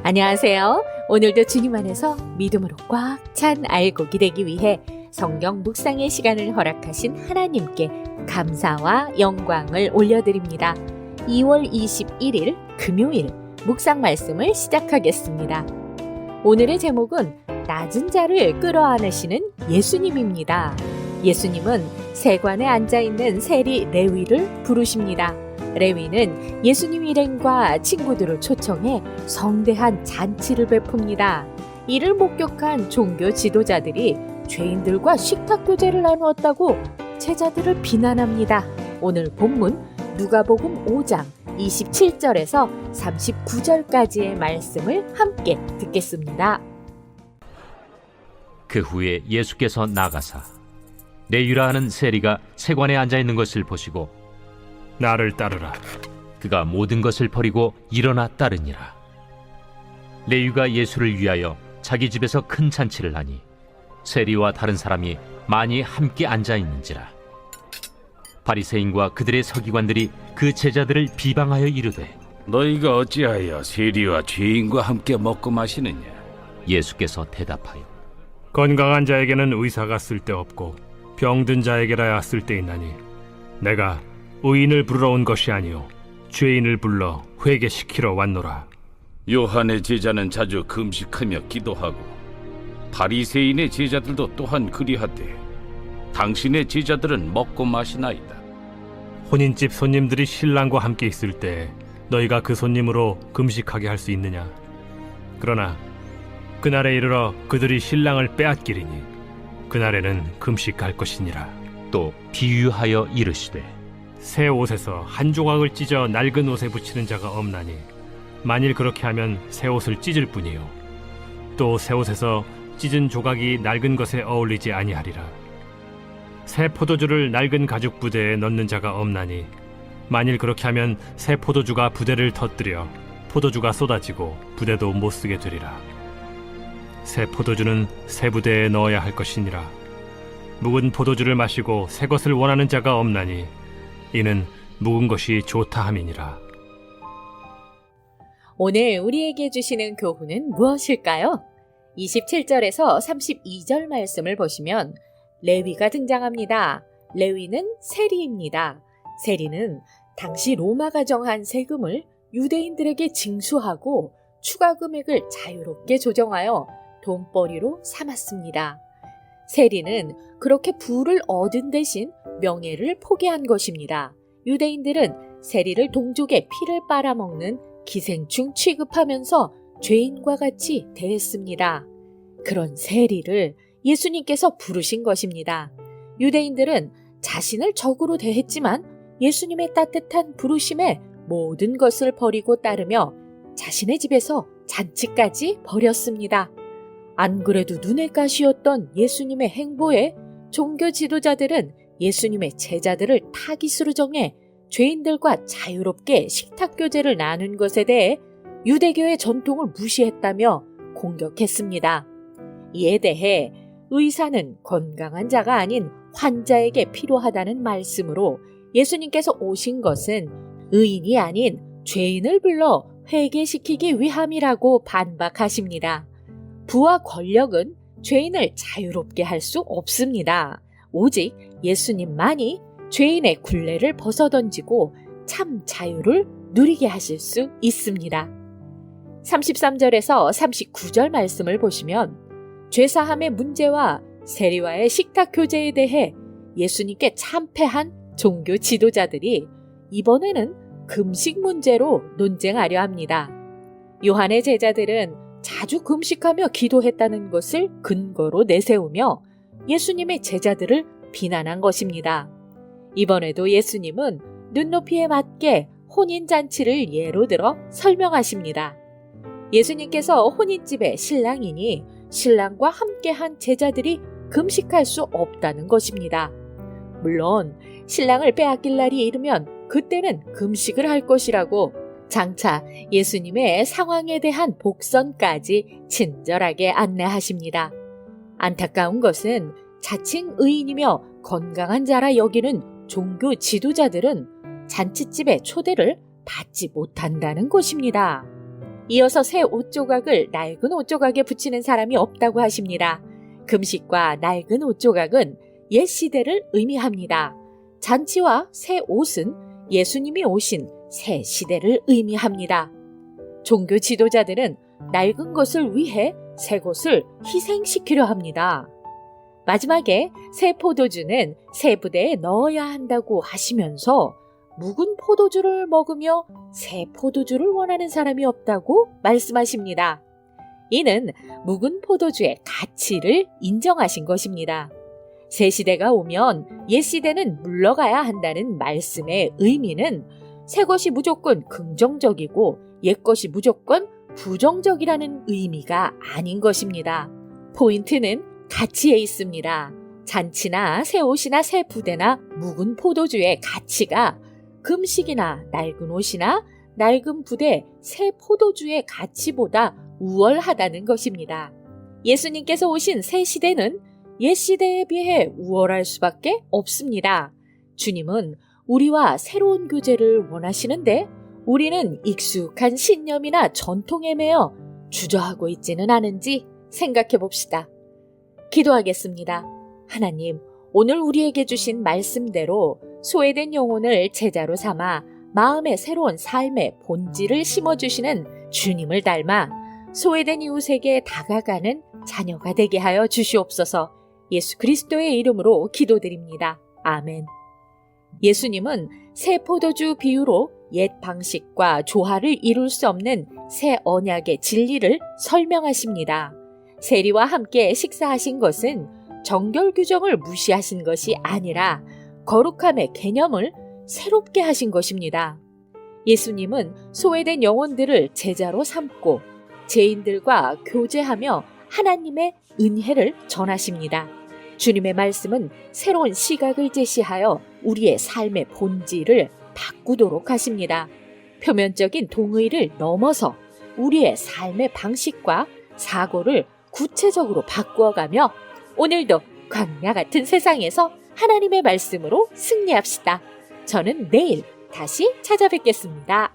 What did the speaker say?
안녕하세요. 오늘도 주님 안에서 믿음으로 꽉 찬 알곡이 되기 위해 성경 묵상의 시간을 허락하신 하나님께 감사와 영광을 올려드립니다. 2월 21일 금요일 묵상 말씀을 시작하겠습니다. 오늘의 제목은 낮은 자를 끌어안으시는 예수님입니다. 예수님은 세관에 앉아있는 세리 레위를 부르십니다. 레위는 예수님 일행과 친구들을 초청해 성대한 잔치를 베풉니다. 이를 목격한 종교 지도자들이 죄인들과 식탁교제를 나누었다고 제자들을 비난합니다. 오늘 본문 누가복음 5장 27절에서 39절까지의 말씀을 함께 듣겠습니다. 그 후에 예수께서 나가사 레위라 하는 세리가 세관에 앉아있는 것을 보시고 나를 따르라. 그가 모든 것을 버리고 일어나 따르니라. 레위가 예수를 위하여 자기 집에서 큰 잔치를 하니 세리와 다른 사람이 많이 함께 앉아있는지라. 바리새인과 그들의 서기관들이 그 제자들을 비방하여 이르되 너희가 어찌하여 세리와 죄인과 함께 먹고 마시느냐? 예수께서 대답하여 건강한 자에게는 의사가 쓸데없고 병든 자에게라야 쓸데있나니 내가 의인을 부르러 온 것이 아니요 죄인을 불러 회개시키러 왔노라. 요한의 제자는 자주 금식하며 기도하고 바리새인의 제자들도 또한 그리하되 당신의 제자들은 먹고 마시나이다. 혼인집 손님들이 신랑과 함께 있을 때 너희가 그 손님으로 금식하게 할 수 있느냐? 그러나 그날에 이르러 그들이 신랑을 빼앗기리니 그날에는 금식할 것이니라. 또 비유하여 이르시되 새 옷에서 한 조각을 찢어 낡은 옷에 붙이는 자가 없나니 만일 그렇게 하면 새 옷을 찢을 뿐이요 또 새 옷에서 찢은 조각이 낡은 것에 어울리지 아니하리라. 새 포도주를 낡은 가죽 부대에 넣는 자가 없나니 만일 그렇게 하면 새 포도주가 부대를 터뜨려 포도주가 쏟아지고 부대도 못 쓰게 되리라. 새 포도주는 새 부대에 넣어야 할 것이니라. 묵은 포도주를 마시고 새 것을 원하는 자가 없나니 이는 묵은 것이 좋다 함이니라. 오늘 우리에게 주시는 교훈은 무엇일까요? 27절에서 32절 말씀을 보시면 레위가 등장합니다. 레위는 세리입니다. 세리는 당시 로마가 정한 세금을 유대인들에게 징수하고 추가 금액을 자유롭게 조정하여 돈벌이로 삼았습니다. 세리는 그렇게 부를 얻은 대신 명예를 포기한 것입니다. 유대인들은 세리를 동족의 피를 빨아먹는 기생충 취급하면서 죄인과 같이 대했습니다. 그런 세리를 예수님께서 부르신 것입니다. 유대인들은 자신을 적으로 대했지만 예수님의 따뜻한 부르심에 모든 것을 버리고 따르며 자신의 집에서 잔치까지 벌였습니다. 안 그래도 눈의 가시였던 예수님의 행보에 종교 지도자들은 예수님의 제자들을 타깃으로 정해 죄인들과 자유롭게 식탁교제를 나눈 것에 대해 유대교의 전통을 무시했다며 공격했습니다. 이에 대해 의사는 건강한 자가 아닌 환자에게 필요하다는 말씀으로 예수님께서 오신 것은 의인이 아닌 죄인을 불러 회개시키기 위함이라고 반박하십니다. 부와 권력은 죄인을 자유롭게 할 수 없습니다. 오직 예수님만이 죄인의 굴레를 벗어던지고 참 자유를 누리게 하실 수 있습니다. 33절에서 39절 말씀을 보시면 죄사함의 문제와 세리와의 식탁 교제에 대해 예수님께 참패한 종교 지도자들이 이번에는 금식 문제로 논쟁하려 합니다. 요한의 제자들은 자주 금식하며 기도했다는 것을 근거로 내세우며 예수님의 제자들을 비난한 것입니다. 이번에도 예수님은 눈높이에 맞게 혼인잔치를 예로 들어 설명하십니다. 예수님께서 혼인집의 신랑이니 신랑과 함께한 제자들이 금식할 수 없다는 것입니다. 물론 신랑을 빼앗길 날이 이르면 그때는 금식을 할 것이라고 장차 예수님의 상황에 대한 복선까지 친절하게 안내하십니다. 안타까운 것은 자칭 의인이며 건강한 자라 여기는 종교 지도자들은 잔치집에 초대를 받지 못한다는 것입니다. 이어서 새 옷조각을 낡은 옷조각에 붙이는 사람이 없다고 하십니다. 금식과 낡은 옷조각은 옛 시대를 의미합니다. 잔치와 새 옷은 예수님이 오신 새 시대를 의미합니다. 종교 지도자들은 낡은 것을 위해 새 것을 희생시키려 합니다. 마지막에 새 포도주는 새 부대에 넣어야 한다고 하시면서 묵은 포도주를 먹으며 새 포도주를 원하는 사람이 없다고 말씀하십니다. 이는 묵은 포도주의 가치를 인정하신 것입니다. 새 시대가 오면 옛 시대는 물러가야 한다는 말씀의 의미는 새 것이 무조건 긍정적이고 옛 것이 무조건 부정적이라는 의미가 아닌 것입니다. 포인트는 가치에 있습니다. 잔치나 새 옷이나 새 부대나 묵은 포도주의 가치가 금식이나 낡은 옷이나 낡은 부대, 새 포도주의 가치보다 우월하다는 것입니다. 예수님께서 오신 새 시대는 옛 시대에 비해 우월할 수밖에 없습니다. 주님은 우리와 새로운 교제를 원하시는데 우리는 익숙한 신념이나 전통에 매여 주저하고 있지는 않은지 생각해 봅시다. 기도하겠습니다. 하나님, 오늘 우리에게 주신 말씀대로 소외된 영혼을 제자로 삼아 마음의 새로운 삶의 본질을 심어주시는 주님을 닮아 소외된 이웃에게 다가가는 자녀가 되게 하여 주시옵소서. 예수 그리스도의 이름으로 기도드립니다. 아멘. 예수님은 새 포도주 비유로 옛 방식과 조화를 이룰 수 없는 새 언약의 진리를 설명하십니다. 세리와 함께 식사하신 것은 정결 규정을 무시하신 것이 아니라 거룩함의 개념을 새롭게 하신 것입니다. 예수님은 소외된 영혼들을 제자로 삼고 죄인들과 교제하며 하나님의 은혜를 전하십니다. 주님의 말씀은 새로운 시각을 제시하여 우리의 삶의 본질을 바꾸도록 하십니다. 표면적인 동의를 넘어서 우리의 삶의 방식과 사고를 구체적으로 바꾸어가며 오늘도 광야 같은 세상에서 하나님의 말씀으로 승리합시다. 저는 내일 다시 찾아뵙겠습니다.